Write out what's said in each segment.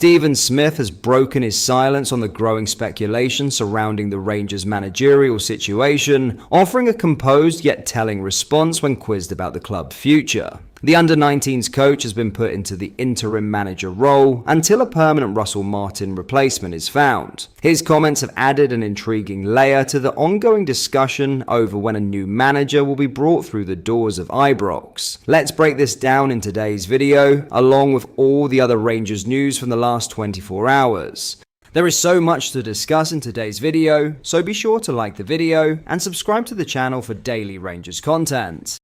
Stephen Smith has broken his silence on the growing speculation surrounding the Rangers' managerial situation, offering a composed yet telling response when quizzed about the club's future. The under-19s coach has been put into the interim manager role until a permanent Russell Martin replacement is found. His comments have added an intriguing layer to the ongoing discussion over when a new manager will be brought through the doors of Ibrox. Let's break this down in today's video, along with all the other Rangers news from the last 24 hours. There is so much to discuss in today's video, so be sure to like the video and subscribe to the channel for daily Rangers content.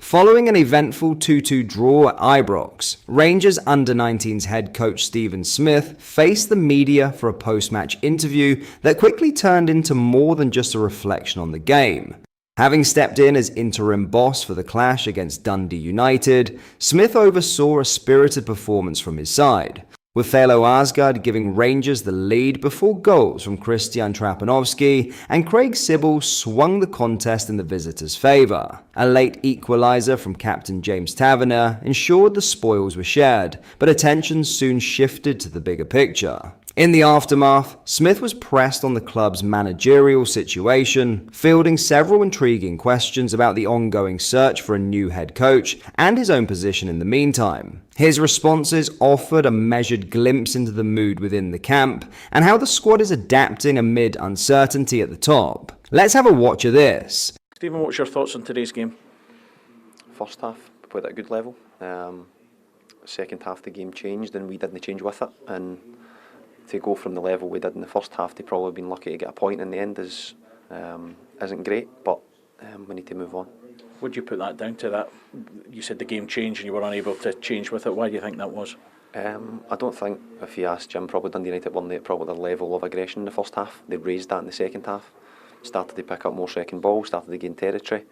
Following an eventful 2-2 draw at Ibrox, Rangers under-19s head coach Stephen Smith faced the media for a post-match interview that quickly turned into more than just a reflection on the game. Having stepped in as interim boss for the clash against Dundee United, Smith oversaw a spirited performance from his side, with Thelo Asgard giving Rangers the lead before goals from Christian Trapanovski, and Craig Sibbald swung the contest in the visitors' favour. A late equaliser from captain James Taverner ensured the spoils were shared, but attention soon shifted to the bigger picture. In the aftermath, Smith was pressed on the club's managerial situation, fielding several intriguing questions about the ongoing search for a new head coach and his own position in the meantime. His responses offered a measured glimpse into the mood within the camp and how the squad is adapting amid uncertainty at the top. Let's have a watch of this. Stephen, what's your thoughts on today's game? First half, we played at a good level. Second half, the game changed and we didn't change with it. And to go from the level we did in the first half to probably been lucky to get a point in the end isn't great, but we need to move on. Would you put that down to that? You said the game changed and you were unable to change with it. Why do you think that was? I don't think, if you ask Jim, probably Dundee United weren't at probably the level of aggression in the first half. They raised that in the second half, started to pick up more second balls, started to gain territory,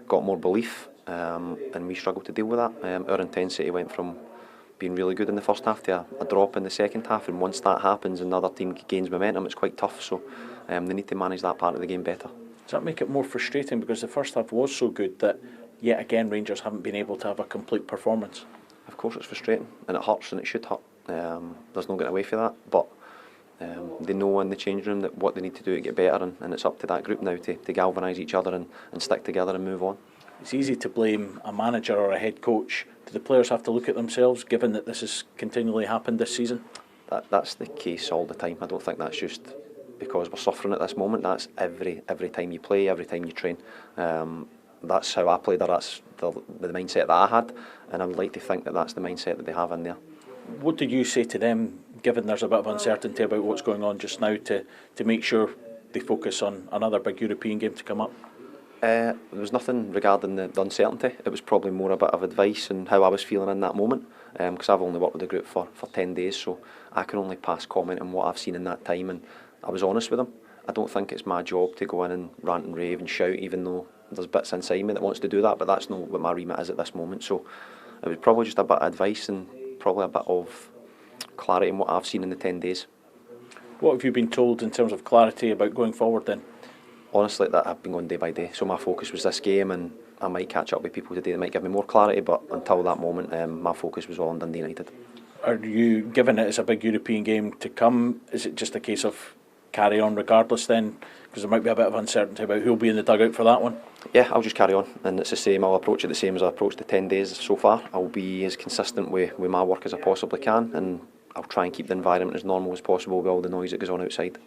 got more belief, and we struggled to deal with that. Our intensity went from being really good in the first half to a drop in the second half, and once that happens and the other team gains momentum, it's quite tough, so they need to manage that part of the game better. Does that make it more frustrating because the first half was so good that yet again Rangers haven't been able to have a complete performance? Of course it's frustrating and it hurts and it should hurt. There's no getting away from that, but they know in the changing room that what they need to do to get better, and it's up to that group now to galvanise each other and stick together and move on. It's easy to blame a manager or a head coach. Do the players have to look at themselves, given that this has continually happened this season? That's the case all the time. I don't think that's just because we're suffering at this moment. That's every time you play, every time you train. That's how I played, or that's the mindset that I had, and I would like to think that that's the mindset that they have in there. What do you say to them, given there's a bit of uncertainty about what's going on just now, to make sure they focus on another big European game to come up? There was nothing regarding the uncertainty. It was probably more a bit of advice and how I was feeling in that moment, because I've only worked with the group for 10 days, so I can only pass comment on what I've seen in that time, and I was honest with them. I don't think it's my job to go in and rant and rave and shout, even though there's bits inside me that wants to do that, but that's not what my remit is at this moment. So it was probably just a bit of advice and probably a bit of clarity in what I've seen in the 10 days. What have you been told in terms of clarity about going forward then? Honestly, that I've been going day by day, so my focus was this game, and I might catch up with people today that might give me more clarity, but until that moment my focus was all on Dundee United. Are you, given it as a big European game to come, is it just a case of carry on regardless then? Because there might be a bit of uncertainty about who'll be in the dugout for that one. Yeah, I'll just carry on, and it's the same. I'll approach it the same as I approached the 10 days so far. I'll be as consistent with my work as I possibly can, and I'll try and keep the environment as normal as possible with all the noise that goes on outside.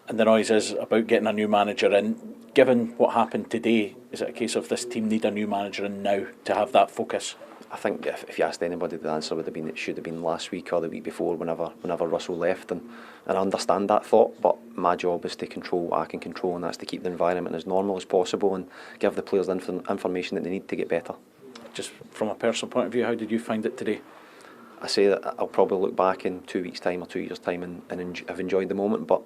And the noise is about getting a new manager in. Given what happened today, is it a case of this team need a new manager in now to have that focus? I think if you asked anybody, the answer would have been it should have been last week or the week before, whenever Russell left, and I understand that thought, but my job is to control what I can control, and that's to keep the environment as normal as possible and give the players the information that they need to get better. Just from a personal point of view, how did you find it today? I say that I'll probably look back in 2 weeks' time or 2 years' time and I've enjoyed the moment, but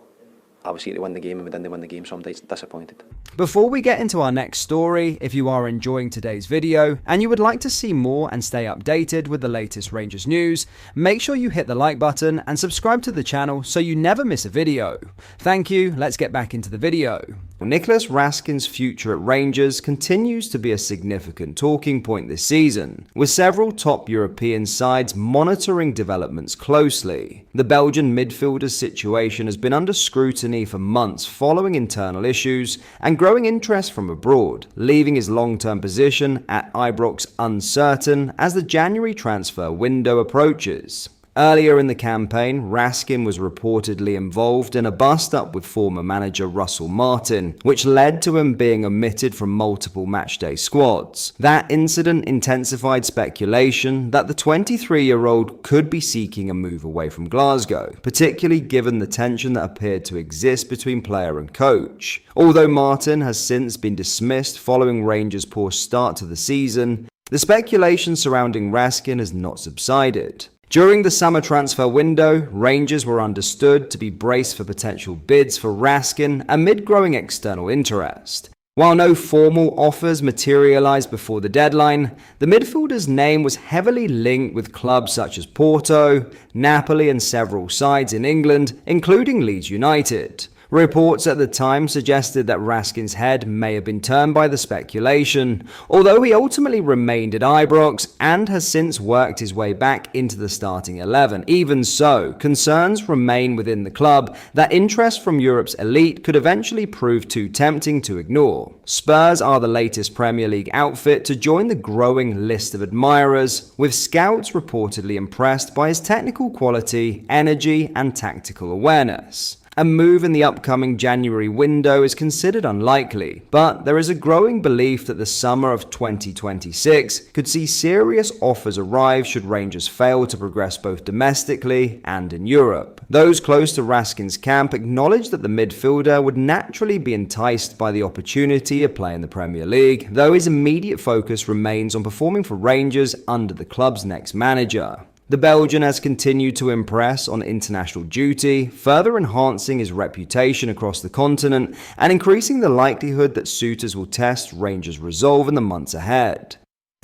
obviously to win the game, and we didn't win the game, so I'm disappointed. Before we get into our next story, if you are enjoying today's video and you would like to see more and stay updated with the latest Rangers news, make sure you hit the like button and subscribe to the channel so you never miss a video. Thank you, let's get back into the video. Nicolas Raskin's future at Rangers continues to be a significant talking point this season, with several top European sides monitoring developments closely. The Belgian midfielder's situation has been under scrutiny for months following internal issues and growing interest from abroad, leaving his long-term position at Ibrox uncertain as the January transfer window approaches. Earlier in the campaign, Raskin was reportedly involved in a bust-up with former manager Russell Martin, which led to him being omitted from multiple matchday squads. That incident intensified speculation that the 23-year-old could be seeking a move away from Glasgow, particularly given the tension that appeared to exist between player and coach. Although Martin has since been dismissed following Rangers' poor start to the season, the speculation surrounding Raskin has not subsided. During the summer transfer window, Rangers were understood to be braced for potential bids for Raskin amid growing external interest. While no formal offers materialised before the deadline, the midfielder's name was heavily linked with clubs such as Porto, Napoli and several sides in England, including Leeds United. Reports at the time suggested that Raskin's head may have been turned by the speculation, although he ultimately remained at Ibrox and has since worked his way back into the starting 11. Even so, concerns remain within the club that interest from Europe's elite could eventually prove too tempting to ignore. Spurs are the latest Premier League outfit to join the growing list of admirers, with scouts reportedly impressed by his technical quality, energy and tactical awareness. A move in the upcoming January window is considered unlikely, but there is a growing belief that the summer of 2026 could see serious offers arrive should Rangers fail to progress both domestically and in Europe. Those close to Raskin's camp acknowledge that the midfielder would naturally be enticed by the opportunity to play in the Premier League, though his immediate focus remains on performing for Rangers under the club's next manager. The Belgian has continued to impress on international duty, further enhancing his reputation across the continent and increasing the likelihood that suitors will test Rangers' resolve in the months ahead.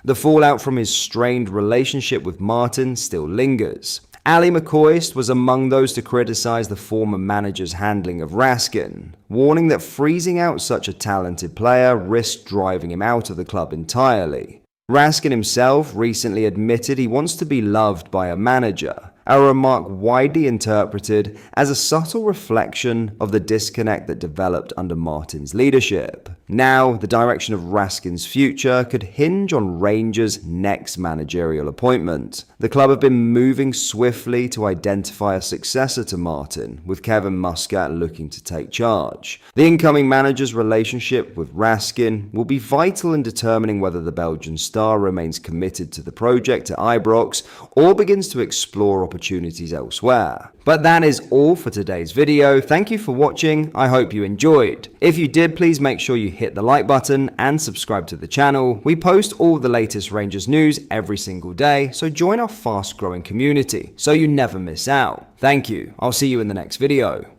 The fallout from his strained relationship with Martin still lingers. Ali McCoist was among those to criticise the former manager's handling of Raskin, warning that freezing out such a talented player risked driving him out of the club entirely. Raskin himself recently admitted he wants to be loved by a manager, a remark widely interpreted as a subtle reflection of the disconnect that developed under Martin's leadership. Now, the direction of Raskin's future could hinge on Rangers' next managerial appointment. The club have been moving swiftly to identify a successor to Martin, with Kevin Muscat looking to take charge. The incoming manager's relationship with Raskin will be vital in determining whether the Belgian star remains committed to the project at Ibrox or begins to explore opportunities elsewhere. But that is all for today's video. Thank you for watching. I hope you enjoyed. If you did, please make sure you hit the like button and subscribe to the channel. We post all the latest Rangers news every single day, so join our fast growing community so you never miss out. Thank you. I'll see you in the next video.